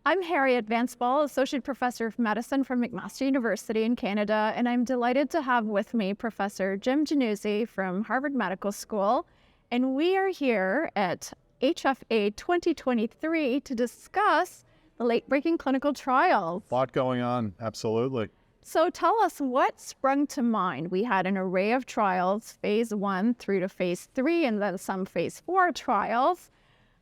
I'm Harriette Van Spall, Associate Professor of Medicine from McMaster University in Canada, and I'm delighted to have with me Professor Jim Januzzi from Harvard Medical School. And we are here at HFA 2023 to discuss the late-breaking clinical trials. A lot going on, absolutely. So tell us what sprung to mind. We had an array of trials, phase 1 through to phase 3, and then some phase 4 trials.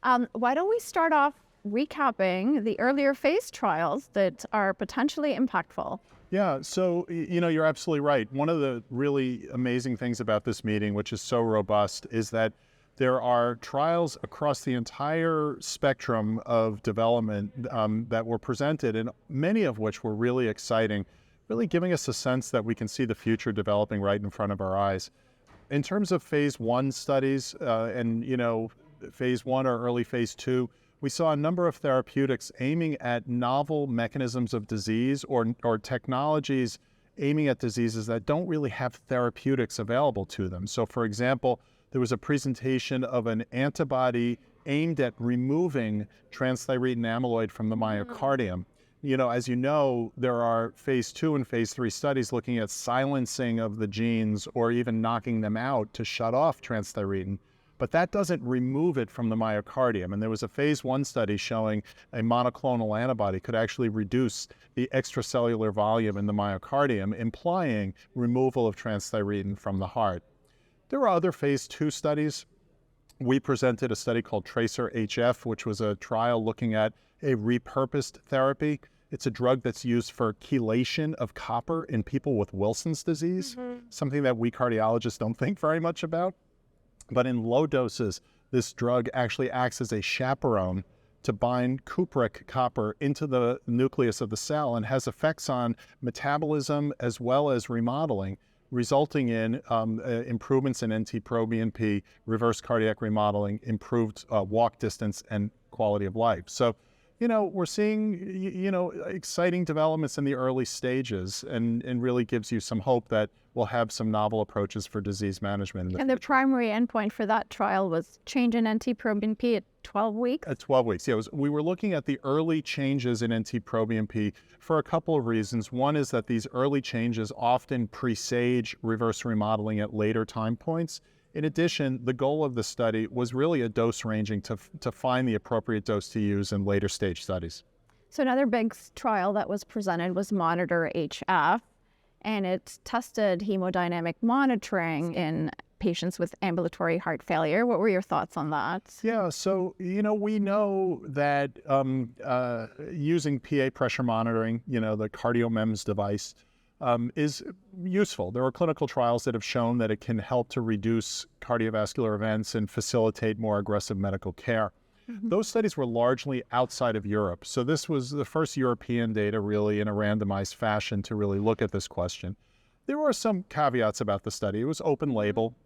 Why don't we start off recapping the earlier phase trials that are potentially impactful? Yeah, so, you're absolutely right. One of the really amazing things about this meeting, which is so robust, is that there are trials across the entire spectrum of development that were presented, and many of which were really exciting, really giving us a sense that we can see the future developing right in front of our eyes. In terms of phase 1 studies phase 1 or early phase 2, we saw a number of therapeutics aiming at novel mechanisms of disease or technologies aiming at diseases that don't really have therapeutics available to them. So, for example, there was a presentation of an antibody aimed at removing transthyretin amyloid from the myocardium. As you know, there are phase 2 and phase 3 studies looking at silencing of the genes or even knocking them out to shut off transthyretin. But that doesn't remove it from the myocardium. And there was a phase 1 study showing a monoclonal antibody could actually reduce the extracellular volume in the myocardium, implying removal of transthyretin from the heart. There were other phase 2 studies. We presented a study called TRACER-HF, which was a trial looking at a repurposed therapy. It's a drug that's used for chelation of copper in people with Wilson's disease, something that we cardiologists don't think very much about. But in low doses, this drug actually acts as a chaperone to bind cupric copper into the nucleus of the cell and has effects on metabolism as well as remodeling, resulting in improvements in NT-proBNP, reverse cardiac remodeling, improved walk distance, and quality of life. So, we're seeing, exciting developments in the early stages and really gives you some hope that we'll have some novel approaches for disease management. And the primary endpoint for that trial was change in NT-proBNP at 12 weeks? At 12 weeks, yeah. We were looking at the early changes in NT-proBNP for a couple of reasons. One is that these early changes often presage reverse remodeling at later time points. In addition, the goal of the study was really a dose ranging to find the appropriate dose to use in later stage studies. So another big trial that was presented was MONITOR-HF, and it tested hemodynamic monitoring in patients with ambulatory heart failure. What were your thoughts on that? Yeah, so, we know that using PA pressure monitoring, the CardioMEMS device, is useful. There are clinical trials that have shown that it can help to reduce cardiovascular events and facilitate more aggressive medical care. Those studies were largely outside of Europe. So this was the first European data really in a randomized fashion to really look at this question. There were some caveats about the study. It was open label,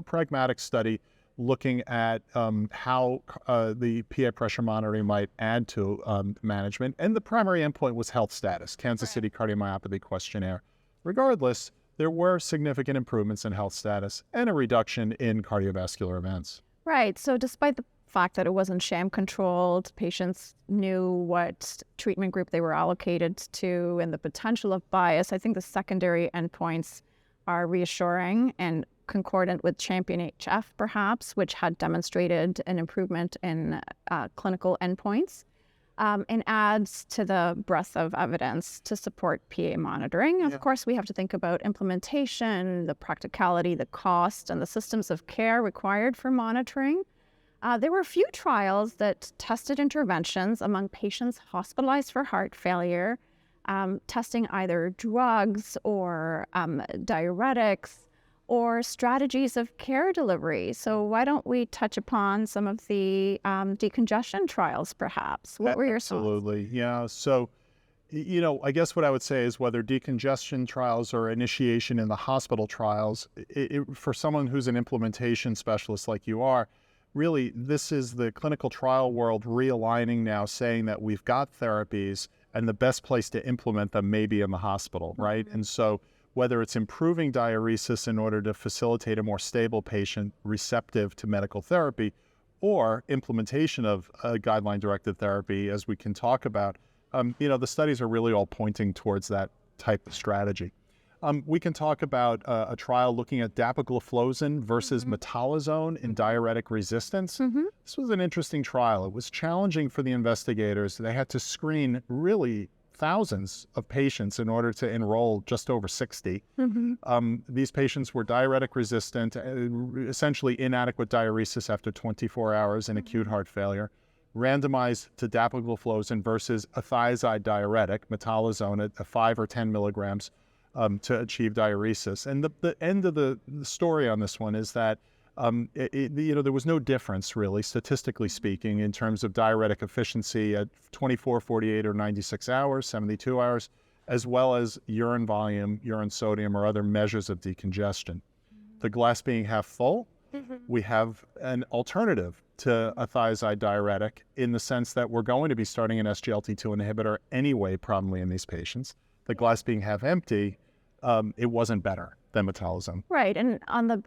Pragmatic study looking at how the PA pressure monitoring might add to management. And the primary endpoint was health status, Kansas City Cardiomyopathy Questionnaire. Regardless, there were significant improvements in health status and a reduction in cardiovascular events. Right. So despite the fact that it wasn't sham controlled, patients knew what treatment group they were allocated to and the potential of bias, I think the secondary endpoints are reassuring and concordant with CHAMPION-HF, perhaps, which had demonstrated an improvement in clinical endpoints and adds to the breadth of evidence to support PA monitoring. Of course, we have to think about implementation, the practicality, the cost, and the systems of care required for monitoring. There were a few trials that tested interventions among patients hospitalized for heart failure, testing either drugs or diuretics or strategies of care delivery. So why don't we touch upon some of the decongestion trials, perhaps? What were your thoughts? Absolutely, yeah. So, I guess what I would say is whether decongestion trials or initiation in the hospital trials, for someone who's an implementation specialist like you are, really, this is the clinical trial world realigning now, saying that we've got therapies and the best place to implement them may be in the hospital, right? And so whether it's improving diuresis in order to facilitate a more stable patient receptive to medical therapy, or implementation of guideline-directed therapy, as we can talk about. The studies are really all pointing towards that type of strategy. We can talk about a trial looking at DAPAgliflozin versus metolazone in diuretic resistance. This was an interesting trial. It was challenging for the investigators. They had to screen really thousands of patients in order to enroll just over 60. These patients were diuretic resistant, essentially inadequate diuresis after 24 hours in acute heart failure, randomized to dapagliflozin versus a thiazide diuretic, metolazone at 5 or 10 milligrams to achieve diuresis. And the end of the story on this one is that there was no difference, really, statistically speaking, in terms of diuretic efficiency at 24, 48, or 96 hours, 72 hours, as well as urine volume, urine sodium, or other measures of decongestion. The glass being half full, we have an alternative to a thiazide diuretic in the sense that we're going to be starting an SGLT2 inhibitor anyway, probably in these patients. The glass being half empty, it wasn't better than metolazone. Right, and on the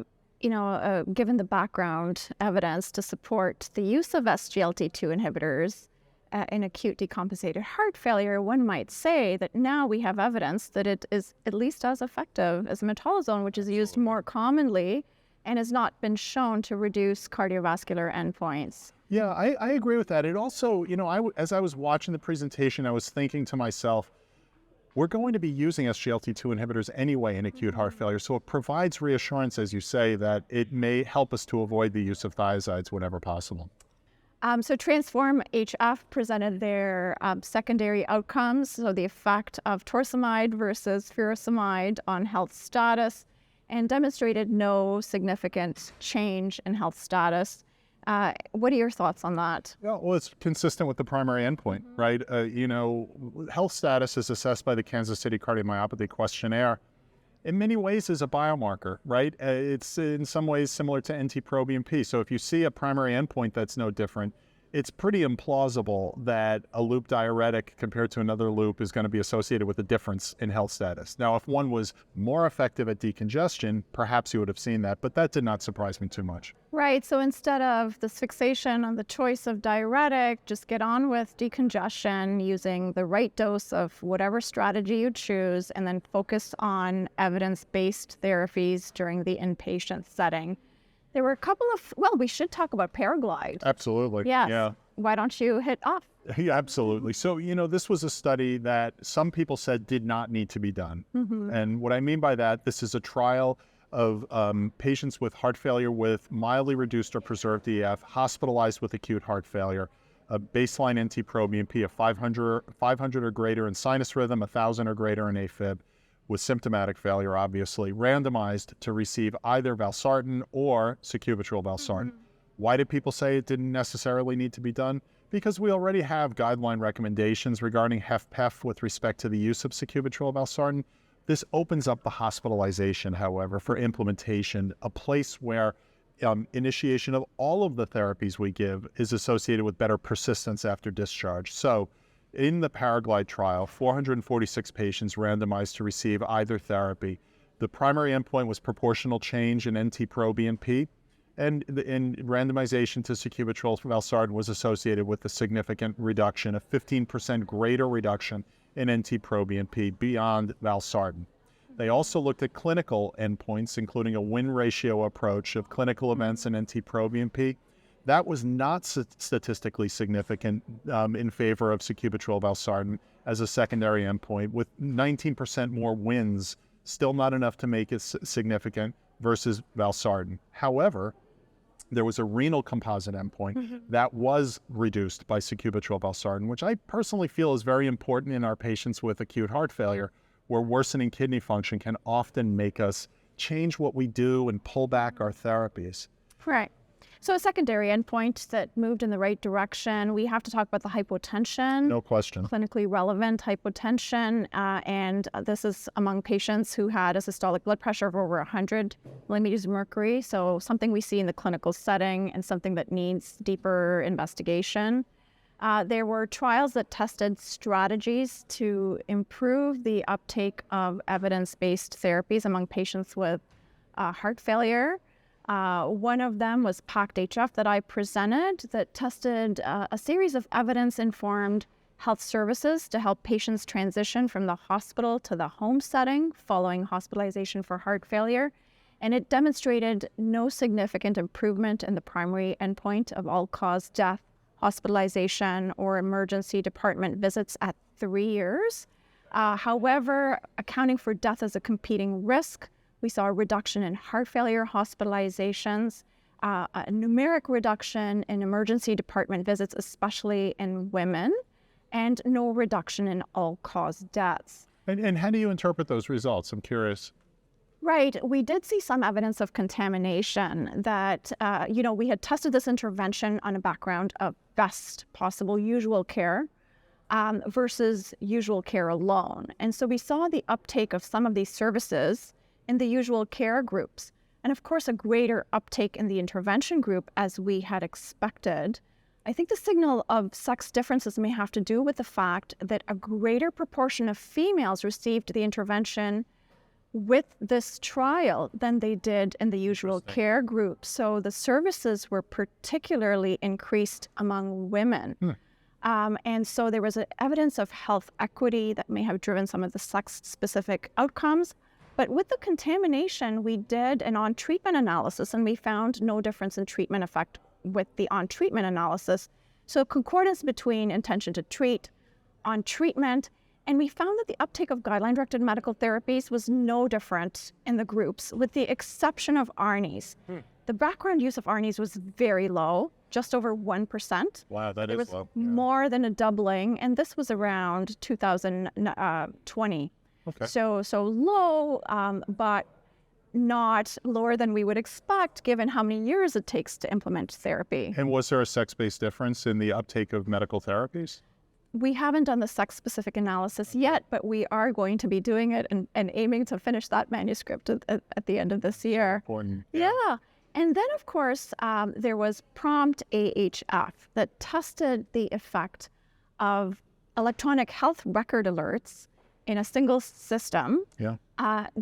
given the background evidence to support the use of SGLT2 inhibitors in acute decompensated heart failure, one might say that now we have evidence that it is at least as effective as metolazone, which is used more commonly and has not been shown to reduce cardiovascular endpoints. Yeah, I agree with that. It also, as I was watching the presentation, I was thinking to myself, we're going to be using SGLT2 inhibitors anyway in acute heart failure, so it provides reassurance, as you say, that it may help us to avoid the use of thiazides whenever possible. So Transform-HF presented their secondary outcomes, so the effect of ToRsemide versus furoSemide on health status, and demonstrated no significant change in health status. What are your thoughts on that? Yeah, well, it's consistent with the primary endpoint, right? Health status is assessed by the Kansas City Cardiomyopathy Questionnaire. In many ways is a biomarker, right? It's in some ways similar to NT-proBNP. So if you see a primary endpoint that's no different, it's pretty implausible that a loop diuretic compared to another loop is going to be associated with a difference in health status. Now, if one was more effective at decongestion, perhaps you would have seen that, but that did not surprise me too much. Right, so instead of this fixation on the choice of diuretic, just get on with decongestion using the right dose of whatever strategy you choose, and then focus on evidence-based therapies during the inpatient setting. There were a couple of, we should talk about PARAGLIDE. Absolutely. Yes. Yeah. Why don't you hit off? Yeah, absolutely. So, this was a study that some people said did not need to be done. And what I mean by that, this is a trial of patients with heart failure with mildly reduced or preserved EF, hospitalized with acute heart failure, a baseline NT-proBNP of 500 or greater in sinus rhythm, 1,000 or greater in AFib, with symptomatic failure, obviously, randomized to receive either valsartan or sacubitril valsartan. Why did people say it didn't necessarily need to be done? Because we already have guideline recommendations regarding HFpEF with respect to the use of sacubitril valsartan. This opens up the hospitalization, however, for implementation, a place where initiation of all of the therapies we give is associated with better persistence after discharge. So in the PARAGLIDE trial, 446 patients randomized to receive either therapy. The primary endpoint was proportional change in NT-proBNP, and in randomization to sacubitril valsartan was associated with a significant reduction, a 15% greater reduction in NT-proBNP beyond valsartan. They also looked at clinical endpoints, including a win ratio approach of clinical events in NT-proBNP. That was not statistically significant in favor of sacubitril valsartan as a secondary endpoint, with 19% more wins, still not enough to make it significant versus valsartan. However, there was a renal composite endpoint that was reduced by sacubitril valsartan, which I personally feel is very important in our patients with acute heart failure, where worsening kidney function can often make us change what we do and pull back our therapies. Right. So a secondary endpoint that moved in the right direction, we have to talk about the hypotension. No question. Clinically relevant hypotension, and this is among patients who had a systolic blood pressure of over 100 millimeters of mercury, so something we see in the clinical setting and something that needs deeper investigation. There were trials that tested strategies to improve the uptake of evidence-based therapies among patients with heart failure. One of them was PACT-HF that I presented that tested a series of evidence-informed health services to help patients transition from the hospital to the home setting following hospitalization for heart failure. And it demonstrated no significant improvement in the primary endpoint of all-cause death, hospitalization, or emergency department visits at 3 years. However, accounting for death as a competing risk, we saw a reduction in heart failure hospitalizations, a numeric reduction in emergency department visits, especially in women, and no reduction in all-cause deaths. And how do you interpret those results? I'm curious. Right. We did see some evidence of contamination that, we had tested this intervention on a background of best possible usual care versus usual care alone. And so we saw the uptake of some of these services in the usual care groups, and of course a greater uptake in the intervention group as we had expected. I think the signal of sex differences may have to do with the fact that a greater proportion of females received the intervention with this trial than they did in the usual care group. So the services were particularly increased among women. And so there was evidence of health equity that may have driven some of the sex-specific outcomes. But with the contamination, we did an on-treatment analysis, and we found no difference in treatment effect with the on-treatment analysis. So concordance between intention to treat, on treatment, and we found that the uptake of guideline-directed medical therapies was no different in the groups, with the exception of ARNIs. The background use of ARNIs was very low, just over 1%. Wow, that is low. More than a doubling, and this was around 2020. Okay. So low, but not lower than we would expect given how many years it takes to implement therapy. And was there a sex-based difference in the uptake of medical therapies? We haven't done the sex-specific analysis yet, but we are going to be doing it and aiming to finish that manuscript at the end of this year. Important. Yeah. And then, of course, there was PROMPT-AHF that tested the effect of electronic health record alerts in a single system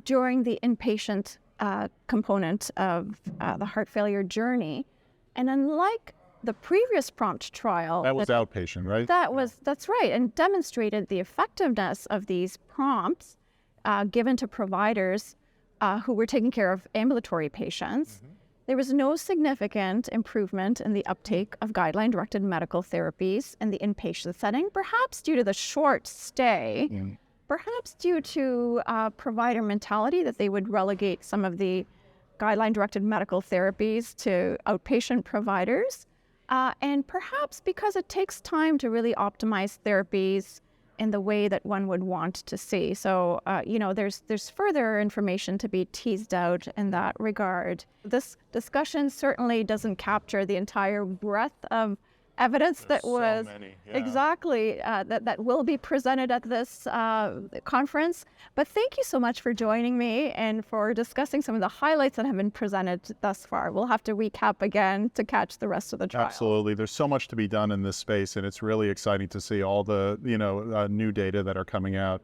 during the inpatient component of the heart failure journey. And unlike the previous PROMPT trial... That was outpatient, right? That's right, and demonstrated the effectiveness of these prompts given to providers who were taking care of ambulatory patients. There was no significant improvement in the uptake of guideline-directed medical therapies in the inpatient setting, perhaps due to the short stay, perhaps due to provider mentality that they would relegate some of the guideline-directed medical therapies to outpatient providers, and perhaps because it takes time to really optimize therapies in the way that one would want to see. So, there's further information to be teased out in that regard. This discussion certainly doesn't capture the entire breadth of evidence that was exactly that will be presented at this conference. But thank you so much for joining me and for discussing some of the highlights that have been presented thus far. We'll have to recap again to catch the rest of the trial. Absolutely. There's so much to be done in this space, and it's really exciting to see all the new data that are coming out.